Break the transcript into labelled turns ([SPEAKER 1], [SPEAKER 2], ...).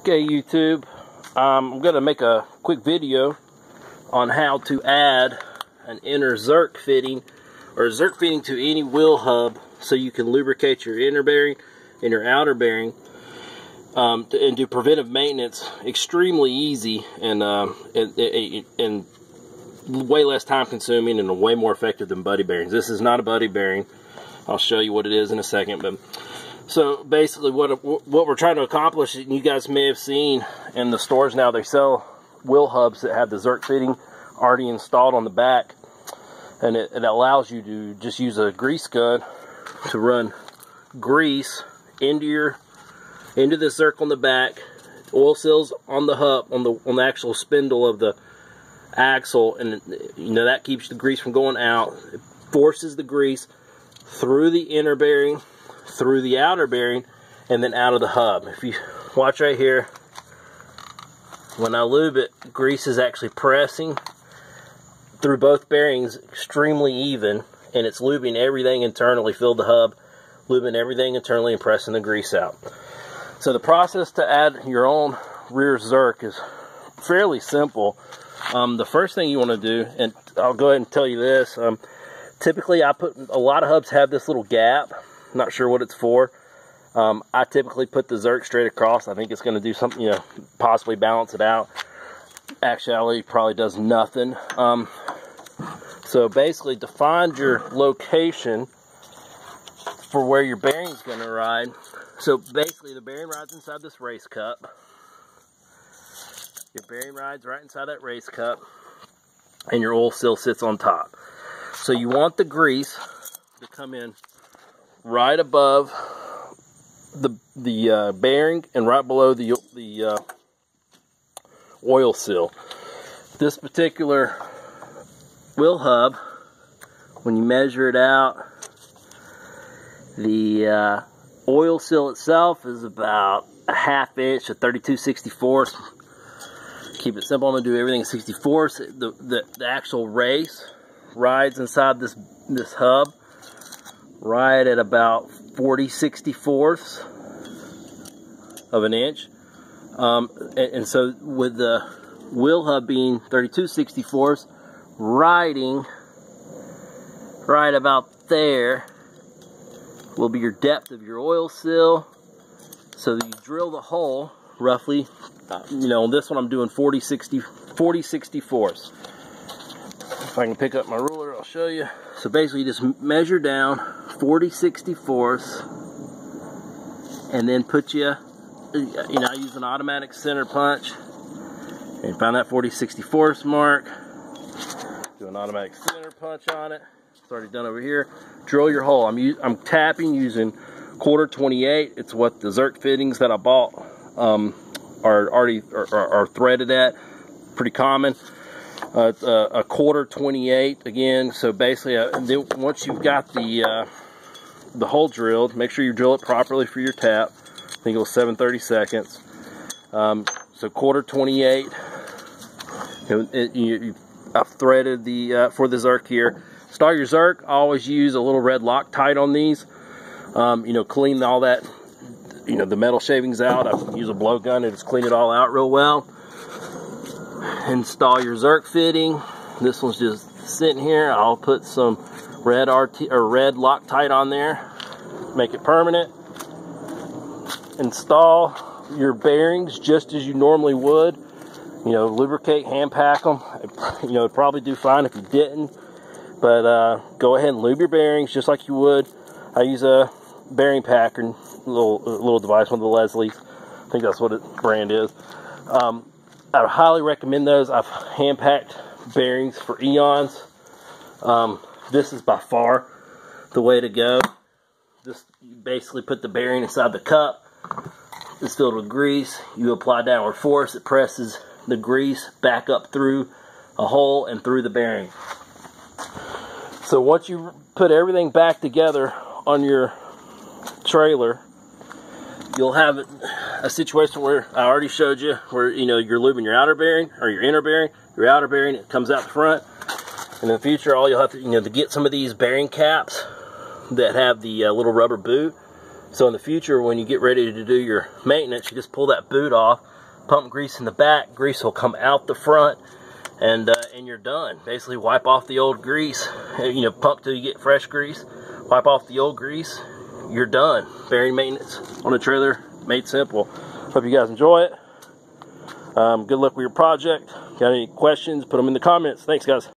[SPEAKER 1] Okay, YouTube, I'm going to make a quick video on how to add an inner zerk fitting or zerk fitting to any wheel hub so you can lubricate your inner bearing and your outer bearing and do preventive maintenance extremely easy and way less time consuming and way more effective than buddy bearings. This is not a buddy bearing. I'll show you what it is in a second. But so basically what we're trying to accomplish, and you guys may have seen in the stores now, they sell wheel hubs that have the zerk fitting already installed on the back, and it allows you to just use a grease gun to run grease into the zerk on the back, oil seals on the hub, on the actual spindle of the axle, and you know that keeps the grease from going out. It forces the grease through the inner bearing, through the outer bearing, and then out of the hub. If you watch right here, when I lube it, grease is actually pressing through both bearings extremely even, and it's lubing everything internally, filled the hub, lubing everything internally and pressing the grease out. So the process to add your own rear zerk is fairly simple. The first thing you want to do, and I'll go ahead and tell you this, typically a lot of hubs have this little gap. Not sure what it's for. I typically put the zerk straight across. I think it's going to do something, you know, possibly balance it out. Actually, probably does nothing. So basically, to find your location for where your bearing's going to ride. So basically, the bearing rides inside this race cup. Your bearing rides right inside that race cup, and your oil seal sits on top. So you want the grease to come in right above the bearing and right below the oil seal. This particular wheel hub, when you measure it out, the oil seal itself is about a 1/2 inch to 32/64. Keep it simple, I'm going to do everything in 64ths. The actual race rides inside this hub right at about 40/64ths of an inch. And so with the wheel hub being 32/64ths, riding right about there will be your depth of your oil seal. So you drill the hole roughly, you know, on this one I'm doing 40/64ths. If I can pick up my ruler, I'll show you. So basically, you just measure down 40/64ths, and then put I use an automatic center punch, and find that 40/64ths mark. Do an automatic center punch on it. It's already done over here. Drill your hole. I'm tapping using 1/4 It's what the zerk fittings that I bought are threaded at. Pretty common. It's a 1/4 again. So basically, once you've got the hole drilled, make sure you drill it properly for your tap. I think it was 7/32. So 1/4. I've threaded for the zerk here. Start your zerk. Always use a little red Loctite on these. Clean all that, the metal shavings out. I use a blowgun and just clean it all out real well. Install your zerk fitting. This one's just sitting here. I'll put some red Loctite on there, make it permanent. Install your bearings just as you normally would. Lubricate, hand pack them. It'd probably do fine if you didn't, but go ahead and lube your bearings just like you would. I use a bearing packer, little device, one of the Leslie's. I think that's what the brand is. I would highly recommend those. I've hand-packed bearings for eons. This is by far the way to go. Just you basically put the bearing inside the cup. It's filled with grease. You apply downward force. It presses the grease back up through a hole and through the bearing. So once you put everything back together on your trailer, you'll have a situation where I already showed you where you're lubing your outer bearing or your inner bearing. Your outer bearing, it comes out the front. And in the future, all you'll have to to get some of these bearing caps that have the little rubber boot. So in the future, when you get ready to do your maintenance, you just pull that boot off, pump grease in the back, grease will come out the front, and you're done. Basically wipe off the old grease, you know, pump till you get fresh grease, wipe off the old grease, you're done. Bearing maintenance on a trailer made simple. Hope you guys enjoy it. Good luck with your project. Got any questions, put them in the comments. Thanks, guys.